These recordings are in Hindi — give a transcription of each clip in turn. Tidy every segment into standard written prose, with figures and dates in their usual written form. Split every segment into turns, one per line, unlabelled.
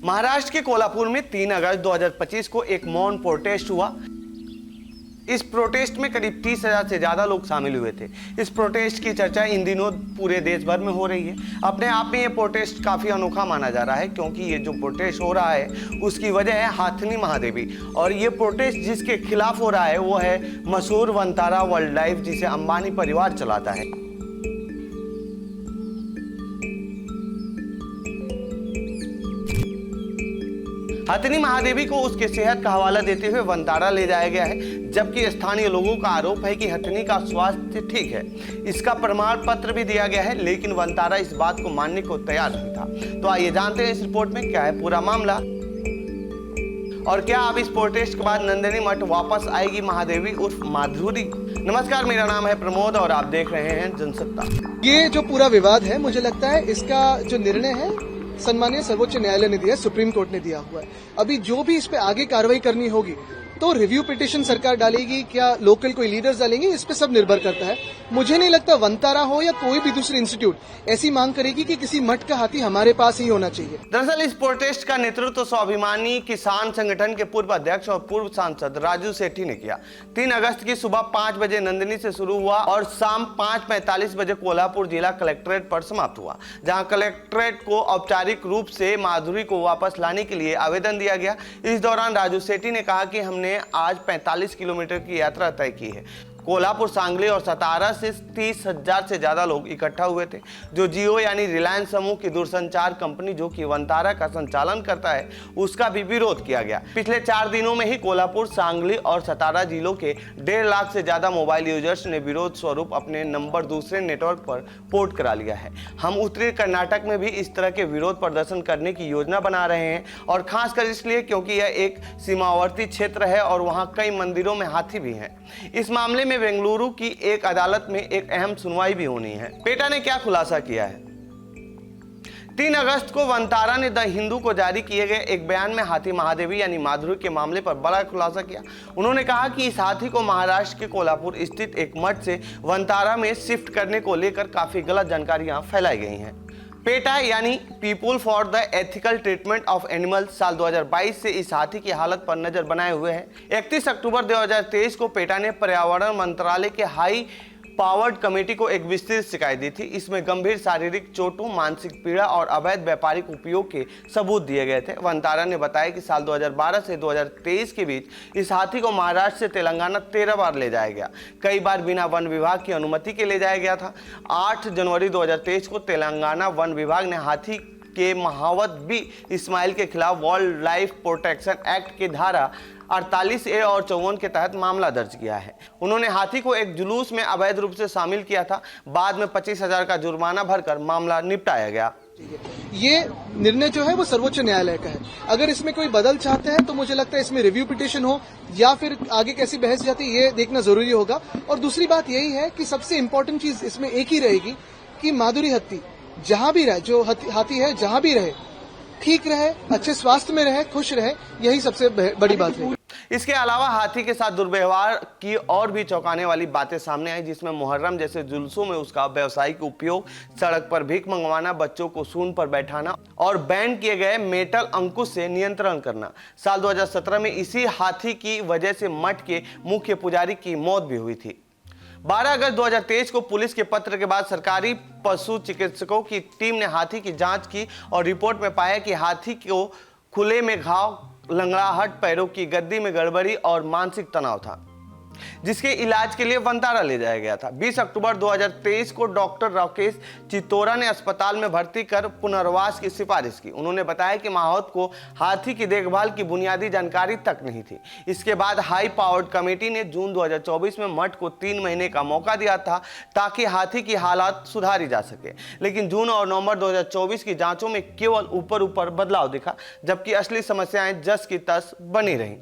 महाराष्ट्र के कोल्हापुर में 3 अगस्त 2025 को एक मौन प्रोटेस्ट हुआ। इस प्रोटेस्ट में करीब 30,000 से ज्यादा लोग शामिल हुए थे। इस प्रोटेस्ट की चर्चा इन दिनों पूरे देश भर में हो रही है। अपने आप में ये प्रोटेस्ट काफी अनोखा माना जा रहा है, क्योंकि ये जो प्रोटेस्ट हो रहा है उसकी वजह है हाथनी महादेवी, और ये प्रोटेस्ट जिसके खिलाफ हो रहा है वो है मशहूर वनतारा वाइल्ड लाइफ, जिसे अंबानी परिवार चलाता है। हथनी महादेवी को उसके सेहत का हवाला देते हुए वनतारा ले जाया गया है, जबकि स्थानीय लोगों का आरोप है कि हथनी का स्वास्थ्य ठीक है। इसका प्रमाण पत्र भी दिया गया है, लेकिन वनतारा इस बात को मानने को तैयार नहीं था। तो आइए जानते हैं इस रिपोर्ट में क्या है पूरा मामला, और क्या अब इस प्रोटेस्ट के बाद नंदिनी मठ वापस आएगी महादेवी उर्फ माधुरी। नमस्कार, मेरा नाम है प्रमोद और आप देख रहे हैं जनसत्ता।
ये जो पूरा विवाद है, मुझे लगता है इसका जो निर्णय है सम्मानीय सर्वोच्च न्यायालय ने दिया, सुप्रीम कोर्ट ने दिया हुआ है। अभी जो भी इस पे आगे कार्रवाई करनी होगी तो रिव्यू पिटीशन सरकार डालेगी, क्या लोकल कोई लीडर्स डालेंगे, इस पे सब निर्भर करता है। मुझे नहीं लगता वनतारा हो या कोई भी दूसरी इंस्टीट्यूट ऐसी मांग करेगी कि किसी मठ का हाथी हमारे पास ही होना चाहिए।
दरअसल इस प्रोटेस्ट का नेतृत्व स्वाभिमानी किसान संगठन के पूर्व अध्यक्ष और पूर्व सांसद राजू सेठी ने किया। 3 अगस्त की सुबह 5 बजे नंदिनी से शुरू हुआ और शाम 5:45 बजे कोल्हापुर जिला कलेक्ट्रेट पर समाप्त हुआ, जहां कलेक्ट्रेट को औपचारिक रूप से माधुरी को वापस लाने के लिए आवेदन दिया गया। इस दौरान राजू सेठी ने कहा कि हमने आज 45 किलोमीटर की यात्रा तय की है। कोल्हापुर, सांगली और सतारा से 30,000 से ज्यादा लोग इकट्ठा हुए थे, जो जियो यानी रिलायंस समूह की दूरसंचार कंपनी जो कि वनतारा का संचालन करता है उसका भी विरोध किया गया। पिछले 4 दिनों में ही कोल्हापुर, सांगली और सतारा जिलों के 1.5 लाख से ज्यादा मोबाइल यूजर्स ने विरोध स्वरूप अपने नंबर दूसरे नेटवर्क पर पोर्ट करा लिया है। हम उत्तरी कर्नाटक में भी इस तरह के विरोध प्रदर्शन करने की योजना बना रहे हैं, और खासकर इसलिए क्योंकि यह एक सीमावर्ती क्षेत्र है और वहां कई मंदिरों में हाथी भी हैं। इस मामले में बेंगलुरु की एक अदालत में एक अहम सुनवाई भी होनी है। पेटा ने क्या खुलासा किया है? 3 अगस्त को वनतारा ने द हिंदू को जारी किए गए एक बयान में हाथी महादेवी यानी माधुरी के मामले पर बड़ा खुलासा किया। उन्होंने कहा कि इस हाथी को महाराष्ट्र के कोल्हापुर स्थित एक मठ से वनतारा में शिफ्ट करने को लेकर काफी गलत जानकारियां फैलाई गई हैं। पेटा यानी people for the ethical treatment of animals साल 2022 से इस हाथी की हालत पर नजर बनाए हुए है। 31 अक्टूबर 2023 को पेटा ने पर्यावरण मंत्रालय के हाई पावर्ड कमेटी को एक विस्तृत शिकायत दी थी। इसमें गंभीर शारीरिक चोटों, मानसिक पीड़ा और अवैध व्यापारिक उपयोग के सबूत दिए गए थे। वनतारा ने बताया कि साल 2012 से 2023 के बीच इस हाथी को महाराष्ट्र से तेलंगाना 13 बार ले जाया गया। कई बार बिना वन विभाग की अनुमति के ले जाया गया था। 8 जनवरी 2023 को तेलंगाना वन विभाग ने हाथी के महावत बी इस्माइल के खिलाफ वाइल्ड लाइफ प्रोटेक्शन एक्ट की धारा 48A और 54 के तहत मामला दर्ज किया है। उन्होंने हाथी को एक जुलूस में अवैध रूप से शामिल किया था। बाद में 25,000 का जुर्माना भरकर मामला निपटाया गया।
ये निर्णय जो है वो सर्वोच्च न्यायालय का है। अगर इसमें कोई बदल चाहते हैं तो मुझे लगता है इसमें रिव्यू पिटीशन हो या फिर आगे कैसी बहस जाती है, ये देखना जरूरी होगा। और दूसरी बात यही है कि सबसे इंपॉर्टेंट चीज इसमें एक ही रहेगी कि माधुरी हत्ती जहां भी रहे, जो हाथी है जहां भी रहे, ठीक रहे, अच्छे स्वास्थ्य में रहे, खुश रहे, यही सबसे बड़ी बात है।
इसके अलावा हाथी के साथ दुर्व्यवहार की और भी चौंकाने वाली बातें सामने आई, जिसमें मुहर्रम जैसे जुलूसों में उसका व्यावसायिक उपयोग, सड़क पर भीख मंगवाना, बच्चों को सूंड पर बैठाना और बैन किए गए मेटल अंकुश से नियंत्रण करना। साल 2017 में इसी हाथी की वजह से मठ के मुख्य पुजारी की मौत भी हुई थी। 12 अगस्त 2023 को पुलिस के पत्र के बाद सरकारी पशु चिकित्सकों की टीम ने हाथी की जांच की और रिपोर्ट में पाया कि हाथी को खुले में घाव, लंगड़ाहट, पैरों की गद्दी में गड़बड़ी और मानसिक तनाव था, जिसके इलाज के लिए वनतारा ले जाया गया था। 20 अक्टूबर 2023 को डॉक्टर राकेश चितोरा ने अस्पताल में भर्ती कर पुनर्वास की सिफारिश की। उन्होंने बताया कि माहौत को हाथी की देखभाल की बुनियादी जानकारी तक नहीं थी। इसके बाद हाई पावर्ड कमेटी ने जून 2024 में मठ को 3 महीने का मौका दिया था ताकि हाथी की हालात सुधारी जा सके, लेकिन जून और नवंबर 2024 की जांचों में केवल ऊपर बदलाव दिखा, जबकि असली समस्याएं जस की तस बनी रहीं।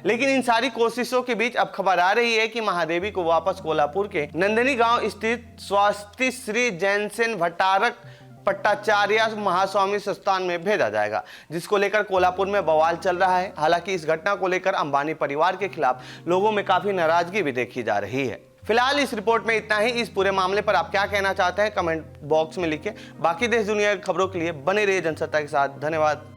लेकिन इन सारी कोशिशों के बीच अब खबर आ रही है कि महादेवी को वापस कोल्हापुर के नंदिनी गांव स्थित स्वास्ति श्री जैनसेन भट्टारक पट्टाचार्य महास्वामी संस्थान में भेजा जाएगा, जिसको लेकर कोल्हापुर में बवाल चल रहा है। हालांकि इस घटना को लेकर अंबानी परिवार के खिलाफ लोगों में काफी नाराजगी भी देखी जा रही है। फिलहाल इस रिपोर्ट में इतना ही। इस पूरे मामले पर आप क्या कहना चाहते हैं कमेंट बॉक्स में लिखिए। बाकी देश दुनिया की खबरों के लिए बने रहिए जनसत्ता के साथ। धन्यवाद।